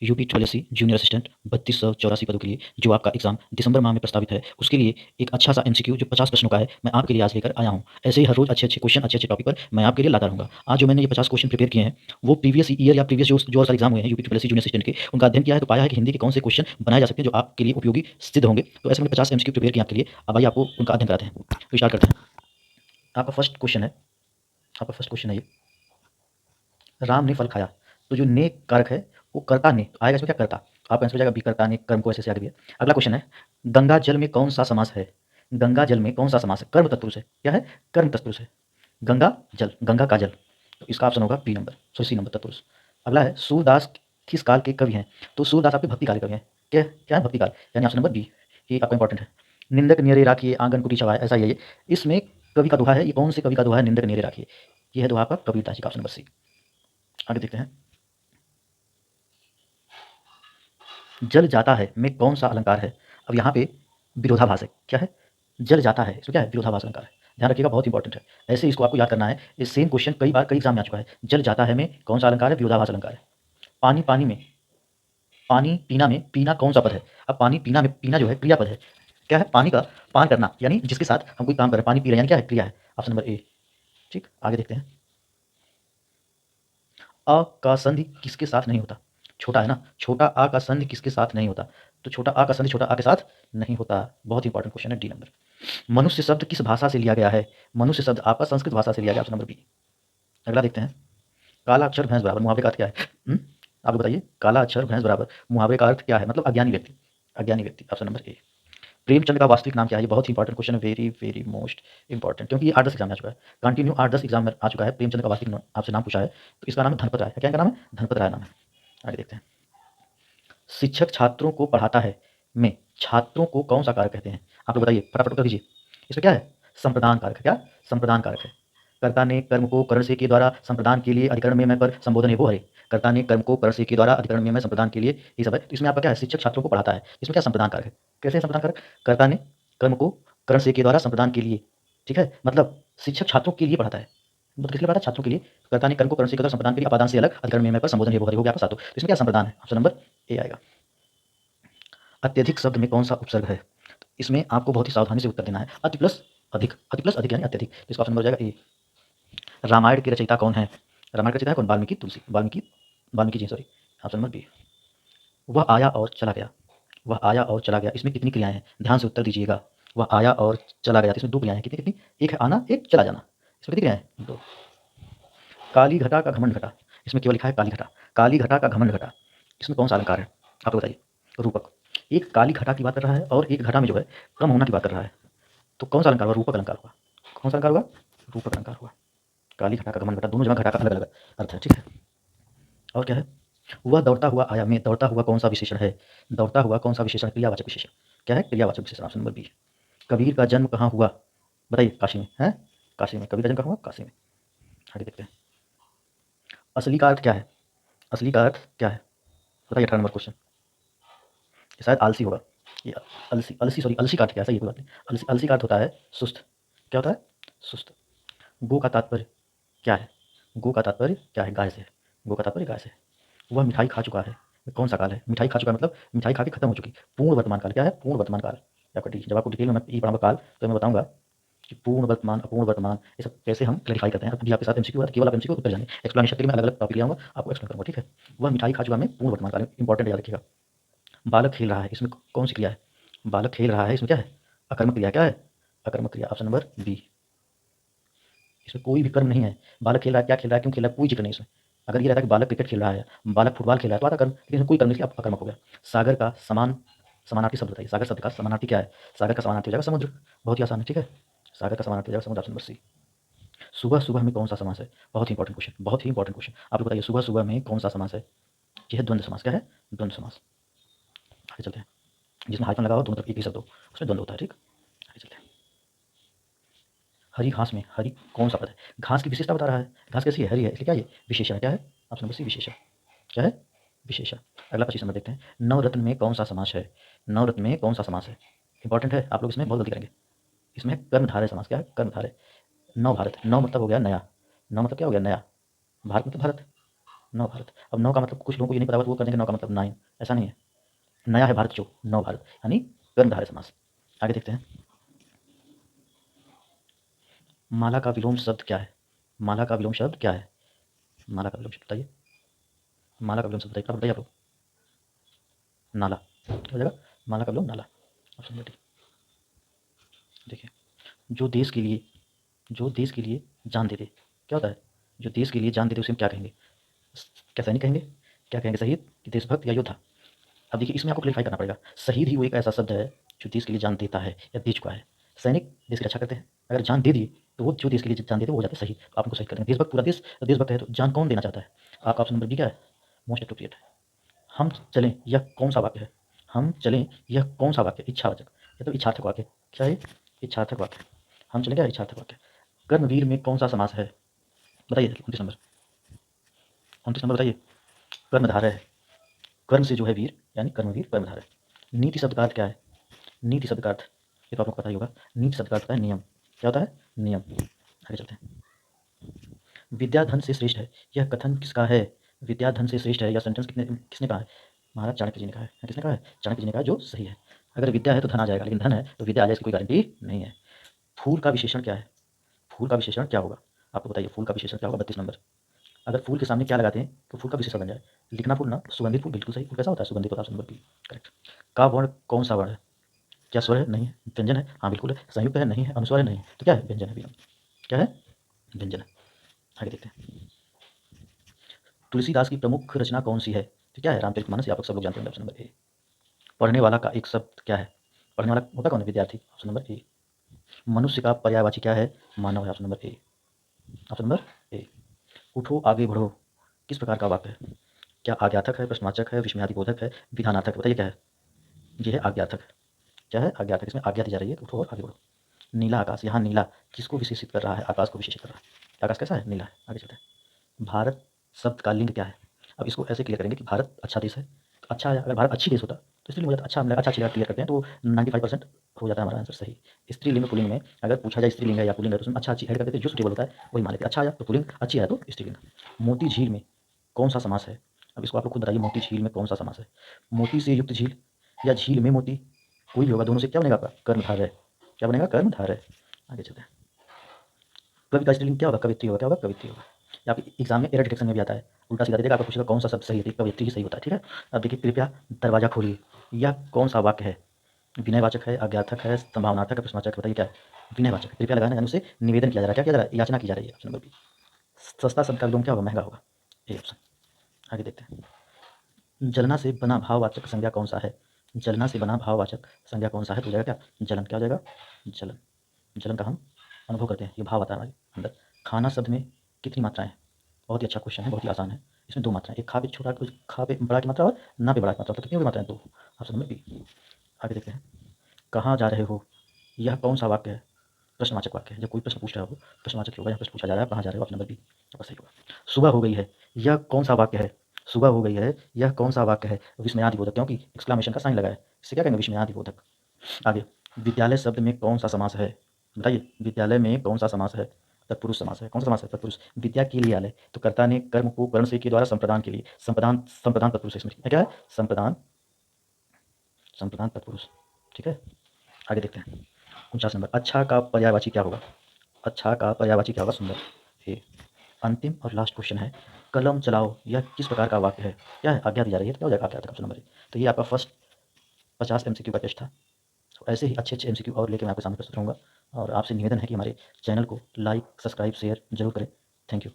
UP 12SC junior assistant 3284 पदों के लिए जो आपका एग्जाम दिसंबर माह में प्रस्तावित है, उसके लिए एक अच्छा सा एमसीक्यू जो 50 प्रश्नों का है, मैं आपके लिए आज लेकर आया हूँ। ऐसे ही हर रोज अच्छे-अच्छे क्वेश्चन, अच्छे-अच्छे टॉपिक पर मैं आपके लिए लाता रहूँगा। आज जो मैंने ये 50 क्वेश्चन प्रिपेयर किए हैं, वो प्रीवियस ईयर या प्रीवियस जो और सारे एग्जाम हुए हैं यूपी 12SC जूनियर असिस्टेंट के, उनका अध्ययन किया है तो पाया है कि हिंदी के कौन से क्वेश्चन बनाए जा सकते हैं जो आपके लिए उपयोगी सिद्ध होंगे। तो ऐसे मैंने 50 एमसीक्यू प्रिपेयर किए आपके लिए। अब आइए आपको उनका अध्ययन कराते हैं। तो स्टार्ट करते हैं। आपका फर्स्ट क्वेश्चन है ये, राम ने फल खाया। तो जो ने कारक है वो कर्ता ने, तो आएगा इसमें क्या कर्ता। आपका आंसर हो जाएगा बी कर्ता ने, कर्म को ऐसे से आगे भी है। अगला क्वेश्चन है, गंगा जल में कौन सा समास है। गंगा जल में कौन सा समास है, कर्म तत्पुरुष है। क्या है, कर्म तत्पुरुष है। गंगा जल, गंगा का जल, तो इसका ऑप्शन होगा बी नंबर, सी नंबर तत्पुरुष। अगला है, सूरदास किस काल के कवि हैं। तो सूरदास आपके भक्ति काल के कवि हैं। क्या क्या है, भक्ति काल, यानी ऑप्शन नंबर बी, ये आपका इंपॉर्टेंट है। निंदक नियरे राखिए आंगन कुटी छवाए, ऐसा ही है ये। इसमें कवि का दोहा है, ये कौन से कवि का दोहा है, निंदक नियरे राखिए। ये है दोहा आपका कबीरदास जी का, ऑप्शन नंबर सी। आगे देखते हैं, जल जाता है में कौन सा अलंकार है। अब यहाँ पे विरोधाभास है। क्या है, जल जाता है, इसमें क्या है, विरोधाभास अलंकार है। ध्यान रखिएगा, बहुत इंपॉर्टेंट है। ऐसे इसको आपको याद करना है। ये सेम क्वेश्चन कई बार कई एग्जाम में आ चुका है। जल जाता है में कौन सा अलंकार है, विरोधाभास अलंकार है। पानी पानी में, पानी पीना में पीना कौन सा पद है। अब पानी पीना में पीना जो है क्रियापद है। क्या है, पानी का पान करना, यानी जिसके साथ हम कोई काम कर रहे हैं, पानी पी रहे हैं, यानी क्या है, क्रिया है। Option number A. ठीक, आगे देखते हैं, अ का संधि किसके साथ नहीं होता। छोटा है ना, छोटा आ का संधि किसके साथ नहीं होता। तो छोटा आ का संधि छोटा आ के साथ नहीं होता। बहुत इंपॉर्टेंट क्वेश्चन है, डी नंबर। मनुष्य शब्द किस भाषा से लिया गया है। मनुष्य शब्द आपका संस्कृत भाषा से लिया गया, ऑप्शन नंबर बी। अगला देखते हैं, काला अक्षर भैंस बराबर मुहावरे का अर्थ क्या है। आप बताइए, काला अक्षर भैंस बराबर मुहावरे का अर्थ क्या है, मतलब अज्ञानी व्यक्ति, अज्ञानी व्यक्ति, ऑप्शन नंबर ए। प्रेमचंद का वास्तविक नाम क्या है, ये बहुत इंपॉर्टेंट क्वेश्चन है, वेरी वेरी मोस्ट इंपॉर्टेंट, क्योंकि ये 8-10 एग्जाम में आ चुका है, कंटिन्यू 8-10 एग्जाम में आ चुका है। प्रेमचंद का वास्तविक आपसे नाम पूछा है, तो इसका नाम है धनपत राय। क्या इनका नाम है, धनपत राय नाम है। आगे देखते हैं, शिक्षक छात्रों को पढ़ाता है में छात्रों को कौन सा कारक कहते हैं। आप लोग बताइए, फटाफट कर दीजिए। इसमें क्या है, संप्रदान कारक है। क्या, संप्रदान कारक है। कर्ता ने कर्म को करण से के द्वारा संप्रदान के लिए अधिकरण में मैं पर संबोधन है वो हरे। कर्ता ने कर्म को करण से के द्वारा अधिकरण में मैं संप्रदान के लिए, ये सब है। तो इसमें आपका क्या है, शिक्षक छात्रों को पढ़ाता है, इसमें क्या संप्रदान कारक है। कैसे संप्रदान कारक, कर्ता ने कर्म को करण से के द्वारा संप्रदान के लिए, ठीक है, मतलब शिक्षक छात्रों के लिए पढ़ाता है, मतलब किसके लिए पढ़ाता है, छात्रों के लिए। कर्ता ने कर्म को करण से के द्वारा संप्रदान के लिए अपादान से अलग अधिकरण में मैं पर संबोधन है वो हरे, हो गया आपका सातों। तो इसमें क्या संप्रदान है, ऑप्शन नंबर ए आएगा। अत्यधिक शब्द में कौन सा उपसर्ग है। तो इसमें आपको बहुत ही सावधानी से उत्तर देना है। अति प्लस अधिक, अति प्लस अधिक यानी अत्यधिक, तो इसका ऑप्शन नंबर हो जाएगा ए। रामायण के रचयिता कौन है। रामायण का रचयिता है कौन, वाल्मीकि, तुलसी, Valmiki, Valmiki ji, sorry, option number B. वह आया और चला गया, वह आया और चला गया, इसमें कितनी क्रियाएं हैं, ध्यान से उत्तर दीजिएगा। वह आया और चला गया, तो इसमें दो क्रियाएं हैं, कितनी कितनी, एक है आना, एक चला जाना, इसमें कितनी क्रियाएं हैं, दो। काली घटा का घमंड घटा, इसमें केवल लिखा है काली घटा, काली घटा का घमंड घटा, इसमें कौन सा अलंकार है, आप बताइए। रूपक, एक काली घटा की बात कर रहा है और एक घटा में जो है कम होना की बात कर रहा है, तो कौन सा अलंकार होगा, रूपक अलंकार होगा। कौन सा अलंकार होगा, रूपक अलंकार होगा। काली घटा का घमंड घटा, दोनों जगह घटा का अलग अलग अर्थ है, ठीक है। और क्या है, वह दौड़ता हुआ आया में दौड़ता हुआ कौन सा विशेषण है। दौड़ता हुआ कौन सा विशेषण, क्रियावाचक विशेषण। क्या है, क्रियावाचक विशेषण, ऑप्शन नंबर बी। कबीर का जन्म कहाँ हुआ, बताइए, काशी में है, काशी में, कबीर का जन्म कहाँ हुआ, काशी में। आगे देखते हैं, असली का अर्थ क्या है, असली का अर्थ क्या है, बताइए। 18 नंबर क्वेश्चन, शायद आलसी होगा ये, अलसी, अलसी, सॉरी, अलसी का अर्थ क्या है, सही है, कोई बात नहीं। अलसी, अलसी का अर्थ होता है सुस्त। क्या होता है, सुस्त। गो का तात्पर्य क्या है, गो का तात्पर्य क्या है, गाय से है, गो का तात्पर्य गाय से है। वह मिठाई खा चुका है, कौन सा काल है, मिठाई खा चुका है मतलब मिठाई खा के खत्म हो चुकी, पूर्ण वर्तमान काल। क्या है, पूर्ण वर्तमान काल। आपका डी, जब आपको डिटेल में मैं ये पढ़ाऊंगा काल, तो मैं बताऊंगा कि पूर्ण वर्तमान, अपूर्ण वर्तमान, ये सब कैसे हम क्लैरिफाई करते हैं। अब आपके साथ एमसीक्यू है, केवल आप एमसीक्यू उत्तर जानिए, एक्सप्लेनेशन के लिए मैं अलग अलग टॉपिक ले आऊंगा, आपको एक्सप्लेन करूंगा, ठीक है। वह मिठाई खा चुका में पूर्ण वर्तमान काल, इंपॉर्टेंट याद रखिएगा। बालक खेल रहा है, इसमें कौन सी क्रिया है, बालक खेल रहा है, इसमें क्या है, अकर्मक क्रिया। क्या है, अकर्मक क्रिया, ऑप्शन नंबर बी। इसमें कोई भी कर्म नहीं है। बालक खेल रहा है, क्या खेल रहा है, क्यों खेल रहा है, कोई जिक्र नहीं इसमें। अगर ये रहता कि बालक क्रिकेट खेल रहा है, बालक फुटबॉल खेल रहा है, तो आता कर्म, लेकिन इसमें कोई कर्म नहीं, अकर्मक हो गया। सागर का समान, समानार्थी शब्द बताइए, सागर शब्द का समानार्थी क्या है। सागर का समानार्थी हो जाएगा समुद्र, बहुत ही आसान है, ठीक है। सागर का समानार्थी हो जाएगा समुद्र, ऑप्शन नंबर सी। सुबह सुबह में कौन सा समास है, बहुत ही इंपॉर्टेंट क्वेश्चन, बहुत ही इंपॉर्टेंट क्वेश्चन। आप लोग बताइए, सुबह सुबह में कौन सा समास है। यह है द्वंद्व समास। क्या है, द्वंद्व समास। आगे चलते हैं, जिसमें हाइफन लगा हो दोनों तरफ एक ही शब्द हो, उसमें द्वंद्व होता है, ठीक। आगे चलते हैं, हरी घास में हरी कौन सा पद है। घास की विशेषता बता रहा है, घास कैसी है, हरी है, इसलिए क्या ये विशेषण है। क्या है, ऑप्शन नंबर सी, विशेषण। क्या है, विशेषण। अगला 25 नंबर देखते हैं, नवरत्न में कौन सा समास है। नवरत्न में कौन सा समास है, इंपॉर्टेंट है, आप लोग इसमें बहुत गलती करेंगे। इसमें कर्मधारय समास। क्या है, कर्मधारय। नव भारत, नव मतलब हो गया नया, नव मतलब क्या हो गया, नया, भारत मतलब भारत, नव भारत। अब नव का मतलब कुछ लोगों को ये नहीं पता होगा तो वो कर देंगे नव का मतलब 9, ऐसा नहीं है। नया है भारत जो, नव भारत यानी कर्मधारय समास। आगे देखते हैं, माला का विलोम शब्द क्या है? माला का विलोम शब्द क्या है? माला का विलोम शब्द बताइए। माला का विलोम शब्द बताइए, बताइए आप लोग। नाला क्या हो जाएगा? माला का विलोम नाला। Option number D. देखिए, जो देश के लिए जान दे दे, क्या होता है? जो देश के लिए जान दे दे उसे हम क्या कहेंगे? क्या सैनिक कहेंगे? क्या कहेंगे? शहीद कि देशभक्त या योद्धा? अब देखिए, इसमें आपको क्लेरिफाई करना पड़ेगा। शहीद ही वो एक ऐसा शब्द है जो देश के लिए जान देता है या दे चुका है। सैनिक देश की रक्षा करते हैं, अगर जान दे दिए तो वो जो देश के लिए जान देते वो हो जाते हैं शहीद। आप उनको शहीद कर देंगे। देशभक्त, पूरा देश देशभक्त है तो जान कौन देना चाहता है? आपका ऑप्शन नंबर बी क्या है? मोस्ट अप्रोप्रिएट है। हम चलें, यह कौन सा वाक्य है? हम चलें, यह कौन सा वाक्य? इच्छावाचक, ये तो इच्छार्थक वाक्य। क्या है? इच्छार्थक वाक्य। हम चलें क्या? इच्छार्थक वाक्य। कर्मवीर में कौन सा समास है? बताइए। 29 नंबर बताइए। कर्मधारय है। कर्म से जो है वीर यानी कर्मवीर, कर्मधारय। नीति शब्द का अर्थ क्या है? नीति शब्द का अर्थ ये तो आपको पता ही होगा। नीति शब्द का अर्थ होता है नियम। क्या होता है? नियम। आगे चलते हैं। विद्या धन से श्रेष्ठ है, यह कथन किसका है? विद्या धन से श्रेष्ठ है, यह सेंटेंस किसने कहा है? महाराज चाणक्य जी ने कहा है। किसने कहा है? चाणक्य जी ने कहा है, जो सही है। अगर विद्या है तो धन आ जाएगा, लेकिन धन है तो विद्या आ जाए इसकी कोई गारंटी नहीं है। फूल का विशेषण क्या है? फूल का विशेषण क्या होगा? आपको बताइए, फूल का विशेषण क्या होगा? 32 नंबर। अगर फूल के सामने क्या लगाते हैं तो फूल का विशेषण बन जाए। लिखना फूल ना, सुगंधित फूल। बिल्कुल सही। फूल कैसा होता है? सुगंधित होता है। Option number B correct. का वर्ण कौन सा वर्ण है? क्या स्वर है? नहीं है। व्यंजन है? हाँ बिल्कुल है। संयुक्त है? नहीं है। अनुस्वर है? नहीं है। तो क्या है? व्यंजन है। क्या है? व्यंजन है। आगे देखते हैं, तुलसीदास की प्रमुख रचना कौन सी है? तो क्या है? रामचरितमानस। आप लोग सब लोग जानते हैं। Option number A. पढ़ने वाला का एक शब्द क्या है? पढ़ने वाला होता कौन है? विद्यार्थी। Option number A. मनुष्य का पर्यायवाची क्या है? मानव है। Option number A. Option number A. उठो आगे बढ़ो किस प्रकार का वाक्य है? क्या आज्ञार्थक है, प्रश्नवाचक है, विस्मयादिबोधक है, विधानार्थक? बताइए क्या है? ये है आज्ञार्थक। क्या है? आज्ञार्थक। इसमें आज्ञा दी जा रही है, उठो और आगे बढ़ो। नीला आकाश, यहाँ नीला किसको विशेषित कर रहा है? आकाश को विशेषित कर रहा है। आकाश कैसा है? नीला है। आगे चलते हैं, भारत शब्द का लिंग क्या है? अब इसको ऐसे क्लियर करेंगे कि भारत अच्छा देश है। तो अच्छा है, अगर भारत अच्छी देश होता तो स्त्रीलिंग हो जाता। अच्छा, हम अच्छा क्लियर करते हैं तो 95% हो जाता है हमारा आंसर सही। स्त्रीलिंग पुल्लिंग में अगर पूछा जाए स्त्रीलिंग है या पुल्लिंग है तो उसमें अच्छा अच्छी ऐड कर देते, जो सुटेबल होता है वही मान लेते। अच्छा आया तो पुल्लिंग, अच्छी आया तो स्त्रीलिंग। मोती झील में कौन सा समास है? अब इसको आप लोग खुद बताइए, मोती झील में कौन सा समास है? मोती से युक्त झील या झील में मोती, कोई भी होगा, दोनों से क्या बनेगा आपका? कर्मधारय। क्या बनेगा? कर्मधारय। आगे चलते हैं, कवि का स्त्रीलिंग क्या होगा? कवित्री होगा। क्या होगा? कवित्री होगा। या फिर एग्जाम में एरर डिटेक्शन में भी आता है, उल्टा सीधा दे देगा, आपको पूछेगा कौन सा शब्द सही है, कवित्री ही सही होता है। ठीक है। अब देखिए, कृपया दरवाजा खोलिए, यह कौन सा वाक्य है? विनयवाचक है, आज्ञार्थक है, संभावनार्थक है, प्रश्नवाचक? बताइए क्या है? विनयवाचक है। कृपया लगाना यानी उसे निवेदन किया जा रहा है। क्या किया जा रहा है? याचना की जा रही है। Option number B. सस्ता शब्द का विलोम क्या होगा? महंगा होगा। A option. आगे देखते हैं, जलना से बना भाववाचक संज्ञा कौन सा है? जलना से बना भाववाचक संज्ञा कौन सा है? तो हो जाएगा क्या? जलन। क्या हो जाएगा? जलन। जलन का हम अनुभव करते हैं, ये भाव आता है हमारे अंदर। खाना शब्द में कितनी मात्राएं हैं? बहुत ही अच्छा क्वेश्चन है, बहुत ही आसान है। इसमें 2 मात्राएं, एक खा पे छोटा, खा पे बड़ा की मात्रा और ना पे बड़ा की मात्रा। तो कितनी होगी मात्राएं? 2। Option number B. आगे देखते हैं, कहाँ जा रहे हो, यह कौन सा वाक्य है? प्रश्नवाचक वाक्य है। जब कोई प्रश्न पूछ रहा हो प्रश्नवाचक होगा। यहाँ प्रश्न पूछा जा रहा है, कहाँ जा रहे हो? ऑप्शन नंबर बी आपका सही होगा। सुबह हो गई है, यह कौन सा वाक्य है? सुबह हो गई है, यह कौन सा वाक्य है? विस्मयादिबोधक, क्योंकि एक्सक्लामेशन का साइन लगा है, इससे क्या कहेंगे? विस्मयादिबोधक। आगे, विद्यालय शब्द में कौन सा समास है? बताइए, विद्यालय में कौन सा समास है? तत्पुरुष समास है। कौन सा समास है? तत्पुरुष। विद्या के लिए आलय, तो कर्ता ने कर्म को कर्ण से के द्वारा संप्रदान के लिए, संप्रदान, संप्रदान तत्पुरुष है। इसमें क्या है? संप्रदान, संप्रदान तत्पुरुष। ठीक है। आगे देखते हैं, 49 नंबर, अच्छा का पर्यायवाची क्या होगा? अच्छा का पर्यायवाची क्या होगा? सुंदर। ए। अंतिम और लास्ट क्वेश्चन है, कलम चलाओ, यह किस प्रकार का वाक्य है? क्या है? आज्ञा दी जा रही है, तो क्या हो जाएगा? आज्ञा। Option number A. तो ये आपका फर्स्ट 50 MCQ का टेस्ट था। तो ऐसे ही अच्छे अच्छे MCQ और लेकर मैं आपके सामने प्रस्तुत रहूँगा। और आपसे निवेदन है कि हमारे चैनल को लाइक, सब्सक्राइब, शेयर जरूर करें। Thank you.